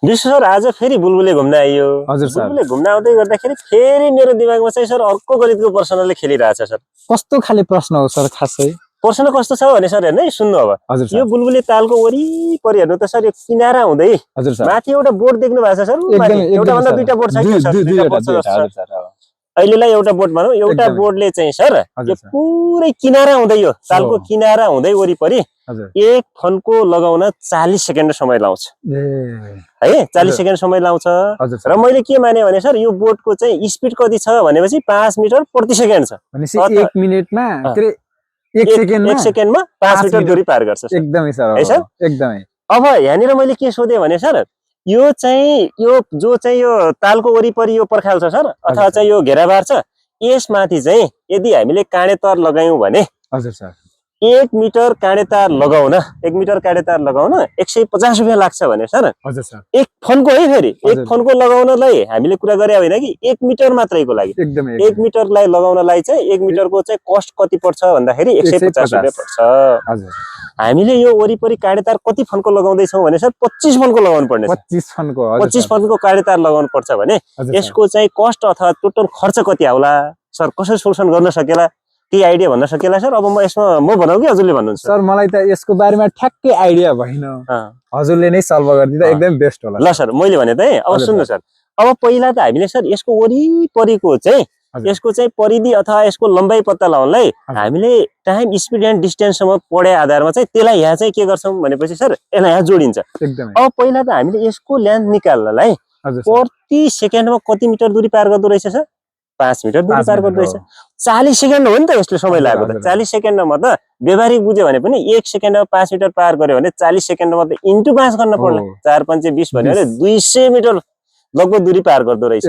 विश्व सर आज फेरि बुलबुले घुम्न आइयो। हजुर सर। बुलबुले घुम्न आउँदै गर्दाखेरि फेरि मेरो दिमागमा चाहिँ सर अर्को गणितको प्रश्नले खेलिरहेछ सर। कस्तो खाले प्रश्न हो सर खासै? प्रश्न कस्तो छ भने सर हेर्नु है, सुन्नु अब। हजुर सर। यो बुलबुले तालको वरिपरि हेर्नु त सर, यो किनारा हुँदै हजुर सर। माथि एउटा बोर्ड देख्नु भएको छ सर, माथि एउटा भन्दा दुईटा बोर्ड छ कि सर? दुईटा बोर्ड छ हजुर सर। अहिलेलाई एउटा बोर्ड भनौँ, एउटा बोर्डले चाहिँ सर यो पुरै किनारा हुँदै, यो तालको किनारा हुँदै वरिपरि एक फन्को लगाउन 40 सेकेन्ड समय लाउँछ है। 40 सेकेन्ड समय लाउँछ। र मैले के माने भने सर, यो बोर्डको चाहिँ स्पिड कति छ भनेपछि 5 मिटर प्रति सेकेन्ड छ। भनेपछि 1 मिनेटमा एक सेकेन्डमा 5 मिटर दूरी पार गर्छ सर। एकदमै सर, है सर, एकदमै। अब यहाँनिर मैले के सोधेँ भने सर, यो चाहिँ जो चाहिँ यो तालको वरिपरि यो पर्खाल छ सर, अथवा चाहिँ यो घेराबार छ, यसमाथि चाहिँ यदि हामीले काँडे तार लगायौं भने हजुर सर 1 मिटर काँडे तार लगाउन 150 रुपियाँ लाग्छ भने सर, हजुर सर, एक फन्को है, फेरि एक फन्को लगाउनलाई हामीले कुरा गरे होइन कि 1 मिटर मात्रैको लागि। एकदमै 1 मिटरलाई लगाउनलाई चाहिँ 1 मिटरको चाहिँ कस्ट कति पर्छ भन्दाखेरि 150 रुपियाँ पर्छ। हजुर। हामीले यो वरिपरि काँडे तार कति फन्को लगाउँदै छौं भने सर 25 फन्को लगाउनु पर्ने छ। 25 फन्को, 25 फन्को काँडे तार लगाउनु पर्छ भने यसको चाहिँ कस्ट अथवा टोटल खर्च कति आउला सर? कसरी सोल्युसन गर्न सकेला, के आइडिया भन्न सकेला सर? अब म यसमा म भनौँ कि हजुरले भन्नुहुन्छ? सर मलाई त यसको बारेमा ठ्याक्कै आइडिया भएन, हजुरले नै सल्भ गरिदिँदा एकदम बेस्ट होला। ल सर, मैले भने त है, अब सुन्नु सर, अब पहिला त हामीले सर यसको वरिपरिको चाहिँ यसको चाहिँ परिधि अथवा यसको लम्बाइ पत्ता लगाउनलाई हामीले टाइम, स्पिड एन्ड डिस्टेन्ससम्म पढे आधारमा चाहिँ त्यसलाई यहाँ चाहिँ के गर्छौं भनेपछि सर यसलाई यहाँ जोडिन्छ। अब पहिला त हामीले यसको लेन्थ निकाल्नलाई प्रति सेकेन्डमा कति मिटर दूरी पार गर्दो रहेछ सर? 5 मिटर दूरी पार गर्दो रहेछ। 40 सेकेन्ड हो नि त यसले समय लाग्यो त। 40 सेकेन्डमा त व्यवहारिक बुझ्यो भने पनि 1 सेकेन्डमा 5 मिटर पार गर्यो भने 40 सेकेन्डमा त इन्टु 5 गर्न पर्ला। 4 5 20 भन्यो भने 200 मिटर लगभग दूरी पार गर्दो रहेछ।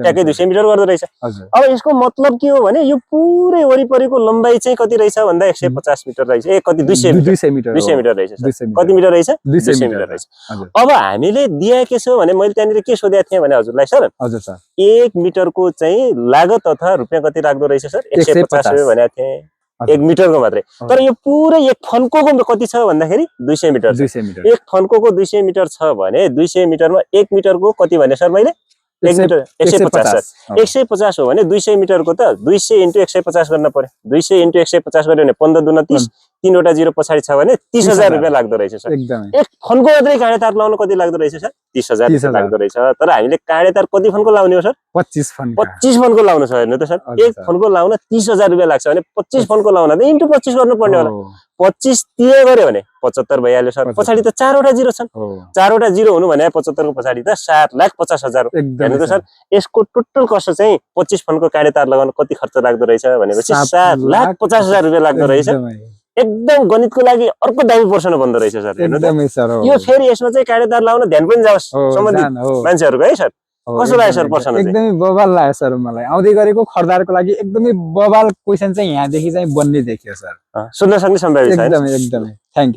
ट्याक्कै 200 मिटर गर्दो रहेछ। अब यसको मतलब के हो भने यो पुरै वरिपरिको लम्बाइ चाहिँ कति रहेछ भन्दा 150 मिटर रहेछ। कति 200 मिटर रहेछ सर। कति मिटर रहेछ? 200 मिटर रहेछ। अब हामीले दिए के छ भने मैले त्यहाँनिर के सोधेको थिएँ भने हजुरलाई सर, हजुर सर 1 मिटरको चाहिँ लागत अथवा रुपियाँ कति लाग्दो रहेछ सर? 150 रुपियाँ भनेको थिएँ 1 मिटरको मात्रै। तर यो पुरै एक फन्कोको कति छ भन्दाखेरि 200 मिटर। 200 मिटर। एक फन्कोको 200 मिटर छ भने 200 मिटरमा 1 मिटरको कति भने सर मैले? 1 मिटर 150 सर। 150 हो भने 200 मिटरको त 200 × 150 गर्न पर्यो। 200 × 150 गर्यो भने 15 दुना 30, 3 वटा 0 पछाडि छ भने 30,000 रुपियाँ लाग्दो रहेछ सर। एक फन्को मात्रै काँडे तार लाउन कति लाग्दो रहेछ सर? 30,000 लाग्दो रहेछ। तर हामीले काँडे तार कति फन्को लाउने हो सर? 25 फन्को। 25 फन्को लाउन छ हेर्नु त सर। एक फन्को लाउन 30,000 रुपियाँ लाग्छ भने 25 फन्को लाउन त इन्टु 25 गर्नुपर्ने होला। 25 तिरे गर्यो भने 75 भइहाल्यो सर। पछाडि त 4 वटा 0 छन्। 4 वटा 0 हुनु भने 75 को पछाडि त 7,50,000 हो। हेर्नु त सर, यसको टोटल कस्ट चाहिँ 25 फन्को काँडे तार लगाउन कति खर्च लाग्दो रहेछ भनेपछि 7,50,000 रुपियाँ लाग्दो रहेछ। एकदम गणितको लागि अर्को दामी प्रश्न बन्दो रहेछ सर। एकदमै सर। यो फेरि यसमा चाहिँ काँडे तार लाउन ध्यान पनि जाओस् सम्बन्धित मान्छेहरुको है सर। कसो लाग्यो सर प्रश्न चाहिँ? एकदमै बवाल लाग्यो सर मलाई। आउँदै गरेको खर्दारको लागि एकदमै बवाल क्वेशन चाहिँ यहाँदेखि चाहिँ बन्ने देखियो सर। सुन्न सक्ने सम्भावना छ। एकदमै थ्यांक यू।